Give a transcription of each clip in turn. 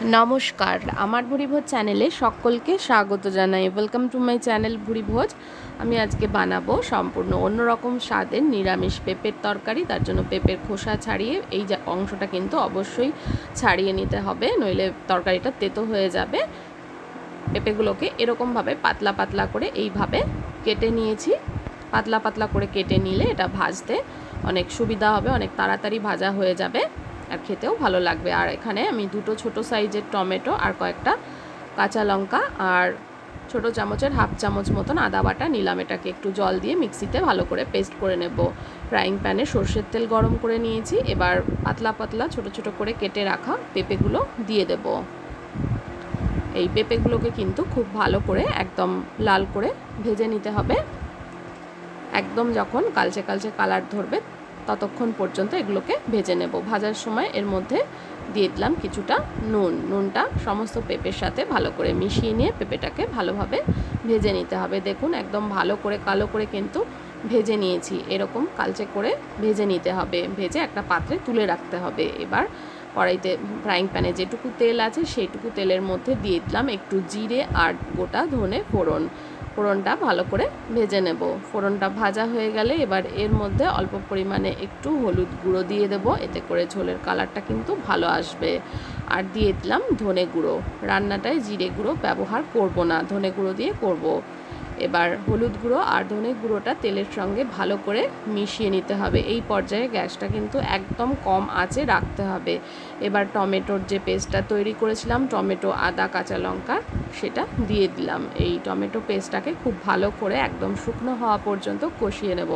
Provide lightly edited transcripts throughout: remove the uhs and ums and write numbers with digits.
नमस्कार आमार भुरिभोज चैनेले सकलके स्वागत जानाई। Welcome to my channel Bhuribhoj. आमी आज के बानाबो सम्पूर्ण अन्य रकम स्वादेर निरामिष पेपर तरकारी। तार जोन्नो पेपर खोसा छाड़िए एई अंशटा किन्तु अवश्यई छाड़िए निते हबे, नइले तरकारिटा तेतो हये जाबे। पेपेगुलोके एरकम भावे पातला पातला करे एइभावे केटे निয়েছি। पातला पातला करे केटे निले एटा भाजते अनेक सुविधा हबे, अनेक ताड़ाताड़ी भाजा हये जाबे और खेतेও ভালো লাগবে। আর এখানে আমি দুটো ছোট সাইজের টমেটো আর কয়েকটা কাঁচা লঙ্কা আর ছোট চামচের হাফ চামচ মতন আদা বাটা নিলাম। এটাকে একটু জল দিয়ে মিক্সিতে ভালো করে পেস্ট করে নেব। ফ্রাইং প্যানে সরষের তেল গরম করে নিয়েছি। এবার পাতলা পাতলা ছোট ছোট করে কেটে রাখা পেঁপেগুলো দিয়ে দেব। এই পেঁপেগুলোকে কিন্তু খুব ভালো করে একদম লাল করে ভেজে নিতে হবে। একদম যখন কালচে কালচে কালার ধরবে ততক্ষণ পর্যন্ত এগুলোকে ভেজে নেব। ভাজার সময় এর মধ্যে দিয়ে দিলাম কিছুটা নুন। নুনটা সমস্ত পেঁপের সাথে ভালো করে মিশিয়ে নিয়ে পেঁপেটাকে ভালোভাবে ভেজে নিতে হবে। দেখুন একদম ভালো করে কালো করে কিন্তু ভেজে নিয়েছি। এরকম কালচে করে ভেজে নিতে হবে। ভেজে একটা পাত্রে তুলে রাখতে হবে। এবার কড়াইতে ফ্রাইং প্যানে যেটুকু তেল আছে সেইটুকু তেলের মধ্যে দিয়ে দিলাম একটু জিরে আর গোটা ধনে ফোড়ন। ফোড়নটা ভালো করে ভেজে নেব। ফোড়নটা ভাজা হয়ে গেলে এবার এর মধ্যে অল্প পরিমাণে একটু হলুদ গুঁড়ো দিয়ে দেব, এতে করে ঝোলের কালারটা কিন্তু ভালো আসবে। আর দিয়ে দিলাম ধনে গুঁড়ো। রান্নাটায় জিরে গুঁড়ো ব্যবহার করব না, ধনে গুঁড়ো দিয়ে করব। এবার হলুদ গুঁড়ো আর ধনে গুঁড়োটা তেলের সঙ্গে ভালো করে মিশিয়ে নিতে হবে। এই পর্যায়ে গ্যাসটা কিন্তু একদম কম আঁচে রাখতে হবে। এবার টমেটোর যে পেস্টটা তৈরি করেছিলাম, টমেটো আদা কাঁচা লঙ্কা, সেটা দিয়ে দিলাম। এই টমেটো পেস্টটাকে খুব ভালো করে একদম শুকনো হওয়া পর্যন্ত কষিয়ে নেব।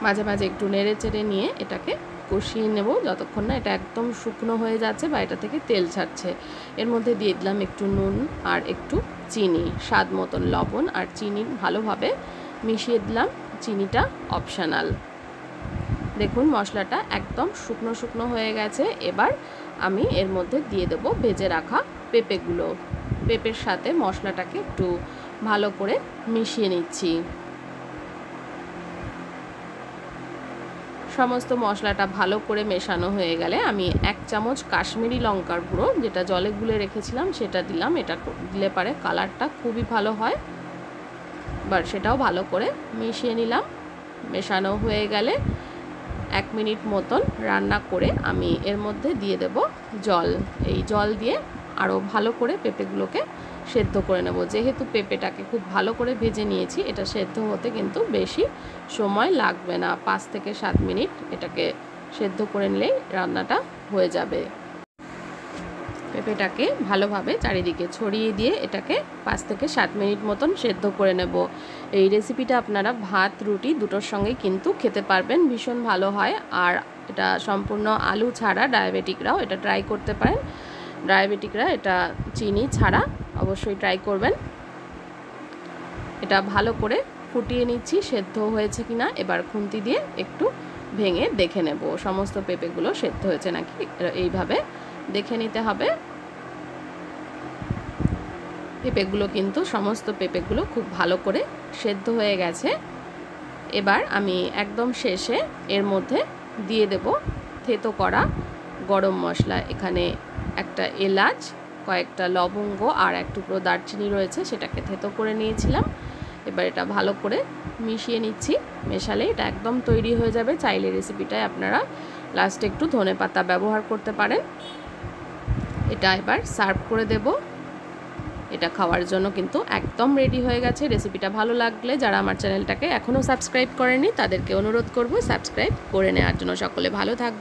মাঝে মাঝে একটু নেড়ে চেড়ে নিয়ে এটাকে কষিয়ে নেব যতক্ষণ না এটা একদম শুকনো হয়ে যাচ্ছে বা এটা থেকে তেল ছাড়ছে। এর মধ্যে দিয়ে দিলাম একটু নুন আর একটু চিনি, স্বাদ মতন লবণ আর চিনি ভালোভাবে মিশিয়ে দিলাম। চিনিটা অপশনাল। দেখুন মশলাটা একদম শুকনো শুকনো হয়ে গেছে। এবার আমি এর মধ্যে দিয়ে দেব ভেজে রাখা পেঁপেগুলো। পেঁপের সাথে মশলাটাকে একটু ভালো করে মিশিয়ে নিচ্ছি। সমস্ত মশলাটা ভালো করে মেশানো হয়ে গেলে আমি 1 চামচ কাশ্মীরি লঙ্কার গুঁড়ো, যেটা জলে গুলে রেখেছিলাম, সেটা দিলাম। এটা দিলে পারে কালারটা খুবই ভালো হয়। এবার সেটাও ভালো করে মিশিয়ে নিলাম। মেশানো হয়ে গেলে 1 মিনিট মতন রান্না করে আমি এর মধ্যে দিয়ে দেব জল। এই জল দিয়ে আরও ভালো করে পেঁপেগুলোকে সেদ্ধ করে নেব। যেহেতু পেঁপেটাকে খুব ভালো করে ভেজে নিয়েছি, এটা সেদ্ধ হতে কিন্তু বেশি সময় লাগবে না। 5 থেকে 7 মিনিট এটাকে সেদ্ধ করে নিলেই রান্নাটা হয়ে যাবে। পেঁপেটাকে ভালোভাবে চারিদিকে ছড়িয়ে দিয়ে এটাকে 5 থেকে 7 মিনিট মতন সেদ্ধ করে নেব। এই রেসিপিটা আপনারা ভাত রুটি দুটোর সঙ্গেই কিন্তু খেতে পারবেন, ভীষণ ভালো হয়। আর এটা সম্পূর্ণ আলু ছাড়া, ডায়াবেটিকরাও এটা ট্রাই করতে পারেন। ডায়াবেটিকরা এটা চিনি ছাড়া অবশ্যই ট্রাই করবেন। এটা ভালো করে ফুটিয়ে নিচ্ছি সেদ্ধ হয়েছে কিনা। এবার খুন্তি দিয়ে একটু ভেঙে দেখে নেব সমস্ত পেঁপেগুলো সেদ্ধ হয়েছে নাকি, এইভাবে দেখে নিতে হবে। পেঁপেগুলো কিন্তু সমস্ত পেঁপেগুলো খুব ভালো করে সেদ্ধ হয়ে গেছে। এবার আমি একদম শেষে এর মধ্যে দিয়ে দেব থেতো করা গরম মশলা। এখানে একটা এলাচ, কয়েকটা লবঙ্গ আর এক টুকরো দারচিনি রয়েছে, সেটাকে থেতো করে নিয়েছিলাম। এবার এটা ভালো করে মিশিয়ে নিচ্ছি। মেশালে এটা একদম তৈরি হয়ে যাবে। চাইলে রেসিপিটায় আপনারা লাস্টে একটু ধনেপাতা ব্যবহার করতে পারেন। এটা এবার সার্ভ করে দেব। এটা খাওয়ার জন্য কিন্তু একদম রেডি হয়ে গেছে। রেসিপিটা ভালো লাগলে যারা আমার চ্যানেলটাকে এখনও সাবস্ক্রাইব করেনি তাদেরকে অনুরোধ করব সাবস্ক্রাইব করে নেওয়ার জন্য। সকলে ভালো থাকবে।